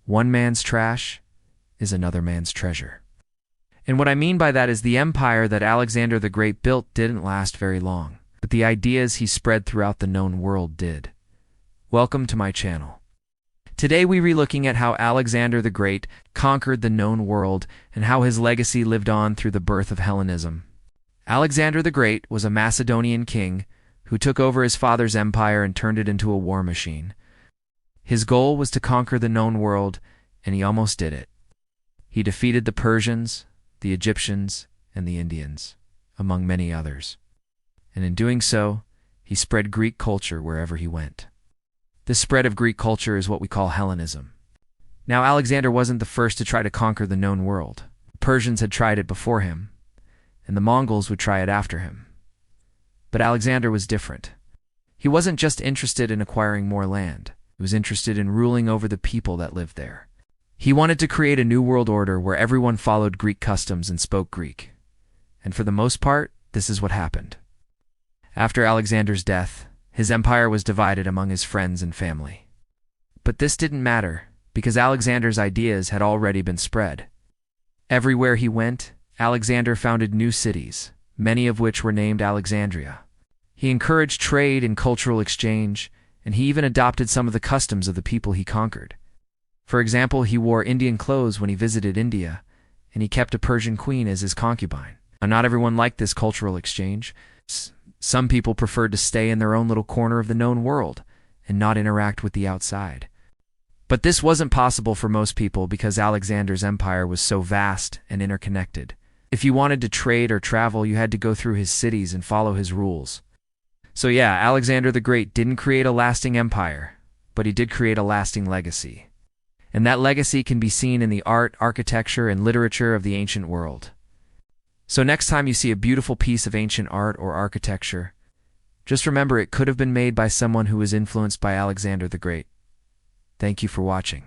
One man's trash is another man's treasure. And what I mean by that is the empire that Alexander the Great built didn't last very long, but the ideas he spread throughout the known world did. Welcome to my channel. Today we are looking at how Alexander the Great conquered the known world and how his legacy lived on through the birth of Hellenism. Alexander the Great was a Macedonian king who took over his father's empire and turned it into a war machine. His goal was to conquer the known world, and he almost did it. He defeated the Persians, the Egyptians, and the Indians, among many others. And in doing so, he spread Greek culture wherever he went. This spread of Greek culture is what we call Hellenism. Now, Alexander wasn't the first to try to conquer the known world. The Persians had tried it before him, and the Mongols would try it after him. But Alexander was different. He wasn't just interested in acquiring more land. He was interested in ruling over the people that lived there. He wanted to create a new world order where everyone followed Greek customs and spoke Greek. And for the most part, this is what happened. After Alexander's death, his empire was divided among his friends and family. But this didn't matter, because Alexander's ideas had already been spread. Everywhere he went, Alexander founded new cities, many of which were named Alexandria. He encouraged trade and cultural exchange, and he even adopted some of the customs of the people he conquered. For example, he wore Indian clothes when he visited India, and he kept a Persian queen as his concubine. Now, not everyone liked this cultural exchange. Some people preferred to stay in their own little corner of the known world and not interact with the outside. But this wasn't possible for most people because Alexander's empire was so vast and interconnected. If you wanted to trade or travel, you had to go through his cities and follow his rules. So yeah, Alexander the Great didn't create a lasting empire, but he did create a lasting legacy. And that legacy can be seen in the art, architecture, and literature of the ancient world. So next time you see a beautiful piece of ancient art or architecture, just remember it could have been made by someone who was influenced by Alexander the Great. Thank you for watching.